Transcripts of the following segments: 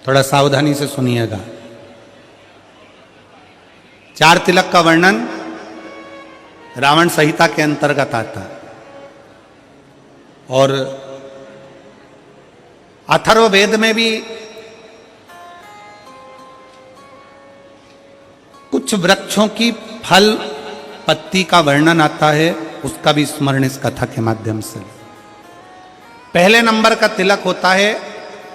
थोड़ा सावधानी से सुनिएगा। 4 तिलक का वर्णन रावण संहिता के अंतर्गत आता है और अथर्ववेद में भी कुछ वृक्षों की फल पत्ती का वर्णन आता है, उसका भी स्मरण इस कथा के माध्यम से। पहले नंबर का तिलक होता है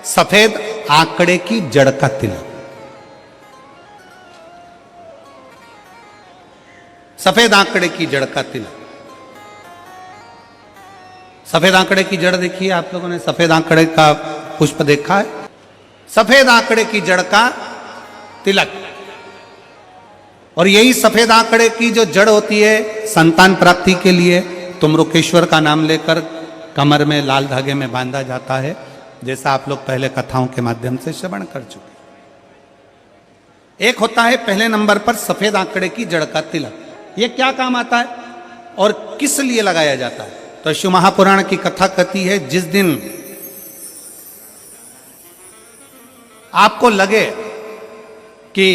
सफेद आंकड़े की जड़ का तिलक। सफेद आंकड़े की जड़ का तिलक। सफेद आंकड़े की जड़ देखिए, आप लोगों ने सफेद आंकड़े का पुष्प देखा है? सफेद आंकड़े की जड़ का तिलक। और यही सफेद आंकड़े की जो जड़ होती है संतान प्राप्ति के लिए तुमरुकेश्वर का नाम लेकर कमर में लाल धागे में बांधा जाता है, जैसा आप लोग पहले कथाओं के माध्यम से श्रवण कर चुके। एक होता है पहले नंबर पर सफेद आंकड़े की जड़ का तिलक। यह क्या काम आता है और किस लिए लगाया जाता है? तो शिव महापुराण की कथा कहती है, जिस दिन आपको लगे कि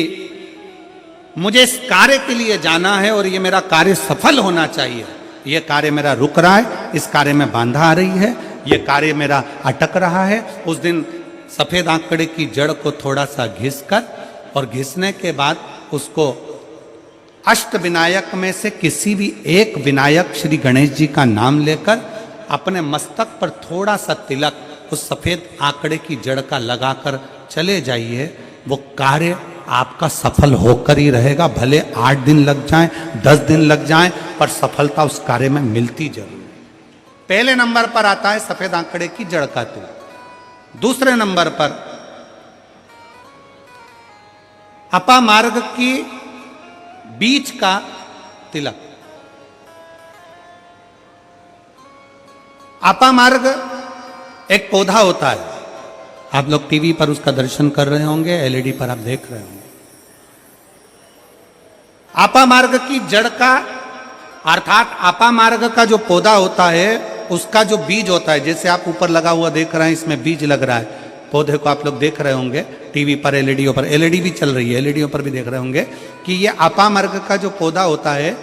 मुझे इस कार्य के लिए जाना है और ये मेरा कार्य सफल होना चाहिए, ये कार्य मेरा रुक रहा है, इस कार्य में बाधा आ रही है, ये कार्य मेरा अटक रहा है, उस दिन सफेद आंकड़े की जड़ को थोड़ा सा घिसकर और घिसने के बाद उसको अष्ट विनायक में से किसी भी एक विनायक श्री गणेश जी का नाम लेकर अपने मस्तक पर थोड़ा सा तिलक उस सफेद आंकड़े की जड़ का लगाकर चले जाइए। वो कार्य आपका सफल होकर ही रहेगा, भले 8 दिन लग जाएं, 10 दिन लग जाएं, पर सफलता उस कार्य में मिलती जरूर। पहले नंबर पर आता है सफेद आंकड़े की जड़ का तिलक। दूसरे नंबर पर अपामार्ग की बीज का तिलक। अपामार्ग एक पौधा होता है, आप लोग टीवी पर उसका दर्शन कर रहे होंगे, एलईडी पर आप देख रहे होंगे। अपामार्ग की जड़ का अर्थात अपामार्ग का जो पौधा होता है उसका जो बीज होता है, जैसे आप ऊपर लगा हुआ देख रहे हैं, इसमें बीज लग रहा है, पौधे को आप लोग देख रहे होंगे टीवी पर, एलईडीओ पर, एलईडी भी चल रही है, एलईडीओ पर भी देख रहे होंगे कि ये अपामार्ग का जो पौधा होता है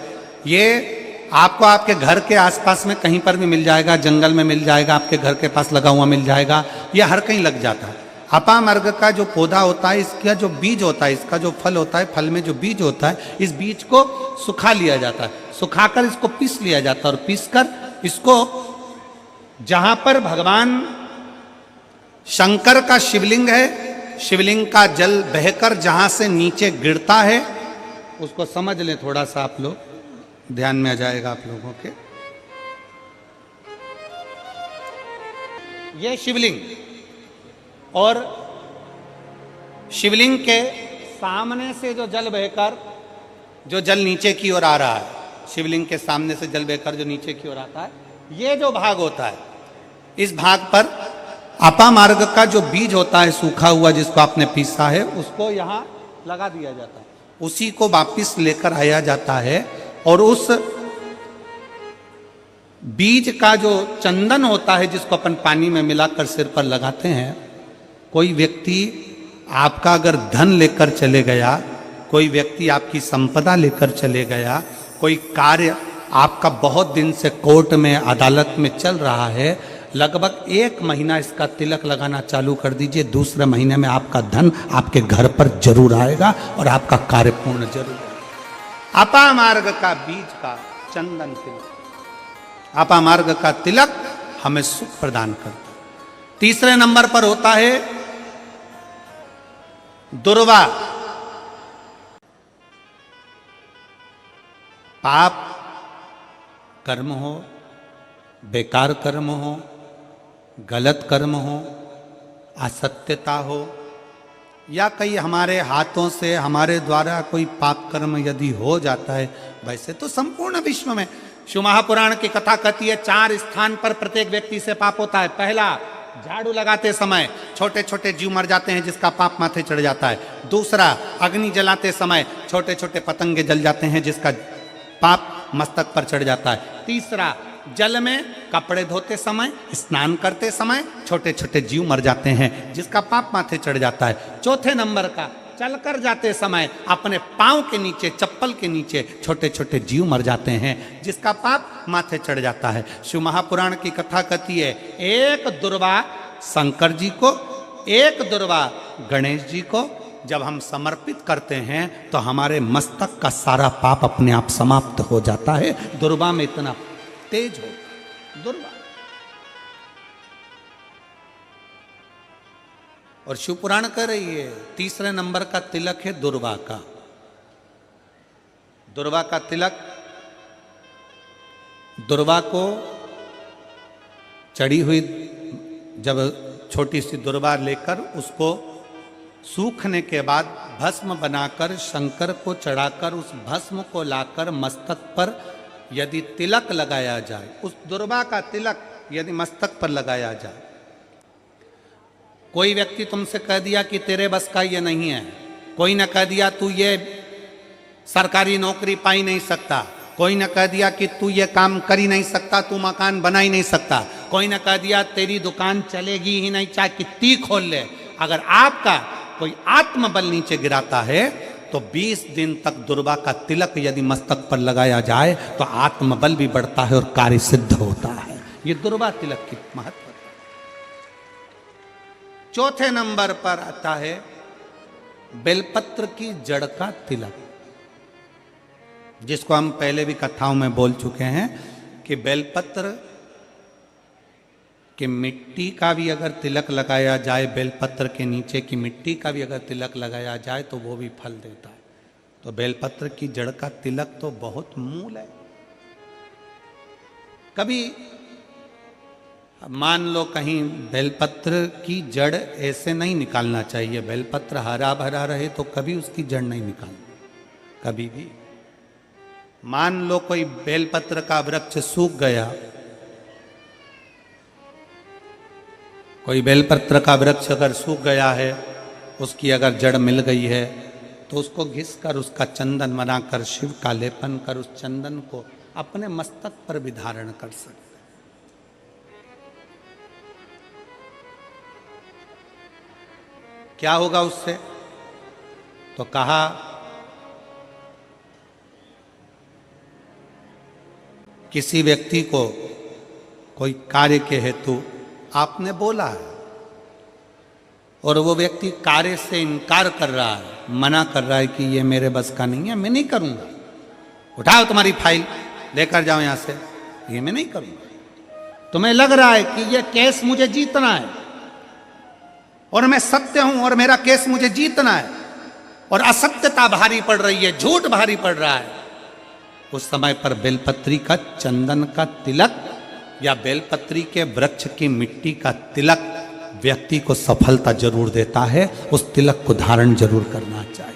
ये आपको आपके घर के आसपास में कहीं पर भी मिल जाएगा, जंगल में मिल जाएगा, आपके घर के पास लगा हुआ मिल जाएगा, ये हर कहीं लग जाता है। अपामार्ग का जो पौधा होता है, इसका जो बीज होता है, इसका जो फल होता है, फल में जो बीज होता है, इस बीज को सुखा लिया जाता है, सुखाकर इसको पीस लिया जाता है और पीसकर इसको जहां पर भगवान शंकर का शिवलिंग है, शिवलिंग का जल बहकर जहां से नीचे गिरता है, उसको समझ लें, थोड़ा सा आप लोग ध्यान में आ जाएगा आप लोगों के। यह शिवलिंग और शिवलिंग के सामने से जो जल बहकर जो जल नीचे की ओर आ रहा है, शिवलिंग के सामने से जल बहकर जो नीचे की ओर आता है, ये जो भाग होता है, इस भाग पर अपामार्ग का जो बीज होता है सूखा हुआ, जिसको आपने पीसा है, उसको यहां लगा दिया जाता है, उसी को वापिस लेकर आया जाता है और उस बीज का जो चंदन होता है, जिसको अपन पानी में मिलाकर सिर पर लगाते हैं, कोई व्यक्ति आपका अगर धन लेकर चले गया, कोई व्यक्ति आपकी संपदा लेकर चले गया, कोई कार्य आपका बहुत दिन से कोर्ट में अदालत में चल रहा है, लगभग 1 महीना इसका तिलक लगाना चालू कर दीजिए, दूसरे महीने में आपका धन आपके घर पर जरूर आएगा और आपका कार्य पूर्ण जरूर होगा। अपामार्ग का बीज का चंदन तिलक, अपामार्ग का तिलक हमें सुख प्रदान करता है। तीसरे नंबर पर होता है दुर्वा। पाप कर्म हो, बेकार कर्म हो, गलत कर्म हो, असत्यता हो, या कई हमारे हाथों से हमारे द्वारा कोई पाप कर्म यदि हो जाता है, वैसे तो संपूर्ण विश्व में शिव महापुराण की कथा कहती है 4 स्थान पर प्रत्येक व्यक्ति से पाप होता है। पहला, झाड़ू लगाते समय छोटे छोटे जीव मर जाते हैं जिसका पाप माथे चढ़ जाता है। दूसरा, अग्नि जलाते समय छोटे छोटे पतंगे जल जाते हैं जिसका पाप मस्तक पर चढ़ जाता है। तीसरा, जल में कपड़े धोते समय, स्नान करते समय छोटे छोटे जीव मर जाते हैं, जिसका पाप माथे चढ़ जाता है। चौथे नंबर का, चलकर जाते समय अपने पांव के नीचे, चप्पल के नीचे छोटे छोटे जीव मर जाते हैं, जिसका पाप माथे चढ़ जाता है। शिव महापुराण की कथा कहती है, एक दुर्वा शंकर जी को, एक दुर्वा गणेश जी को जब हम समर्पित करते हैं तो हमारे मस्तक का सारा पाप अपने आप समाप्त हो जाता है। दुर्वा में इतना तेज हो, दुर्वा। और शिव पुराण कह रही है, तीसरे नंबर का तिलक है दुर्वा का। दुर्वा का तिलक, दुर्वा को चढ़ी हुई जब छोटी सी दुर्वा लेकर उसको सूखने के बाद भस्म बनाकर शंकर को चढ़ाकर उस भस्म को लाकर मस्तक पर यदि तिलक लगाया जाए, उस दुर्वा का तिलक यदि मस्तक पर लगाया जाए, कोई व्यक्ति तुमसे कह दिया कि तेरे बस का ये नहीं है, कोई ने कह दिया तू ये सरकारी नौकरी पा ही नहीं सकता, कोई ने कह दिया कि तू ये काम कर ही नहीं सकता, तू मकान बना ही नहीं सकता, कोई ने कह दिया तेरी दुकान चलेगी ही नहीं, चाहे कितनी खोल ले, अगर आपका कोई आत्मबल नीचे गिराता है तो 20 दिन तक दुर्वा का तिलक यदि मस्तक पर लगाया जाए तो आत्मबल भी बढ़ता है और कार्य सिद्ध होता है। ये दुर्वा तिलक की महत्व है। चौथे नंबर पर आता है बेलपत्र की जड़ का तिलक, जिसको हम पहले भी कथाओं में बोल चुके हैं कि बेलपत्र कि मिट्टी का भी अगर तिलक लगाया जाए, बेलपत्र के नीचे की मिट्टी का भी अगर तिलक लगाया जाए तो वो भी फल देता है। तो बेलपत्र की जड़ का तिलक तो बहुत मूल है। कभी मान लो कहीं बेलपत्र की जड़ ऐसे नहीं निकालना चाहिए, बेलपत्र हरा भरा रहे तो कभी उसकी जड़ नहीं निकालना, कभी भी। मान लो कोई बेलपत्र का वृक्ष सूख गया, कोई बेलपत्र का वृक्ष अगर सूख गया है, उसकी अगर जड़ मिल गई है तो उसको घिस कर उसका चंदन बनाकर शिव का लेपन कर उस चंदन को अपने मस्तक पर भी धारण कर सकते। क्या होगा उससे? तो कहा किसी व्यक्ति को कोई कार्य के हेतु आपने बोला है और वो व्यक्ति कार्य से इनकार कर रहा है, मना कर रहा है कि ये मेरे बस का नहीं है, मैं नहीं करूंगा, उठाओ तुम्हारी फाइल लेकर जाओ यहां से, ये मैं नहीं करूंगा। तुम्हें लग रहा है कि ये केस मुझे जीतना है और मैं सत्य हूं और मेरा केस मुझे जीतना है और असत्यता भारी पड़ रही है, झूठ भारी पड़ रहा है, उस समय पर बेलपत्री का चंदन का तिलक या बेलपत्री के वृक्ष की मिट्टी का तिलक व्यक्ति को सफलता जरूर देता है। उस तिलक को धारण जरूर करना चाहिए।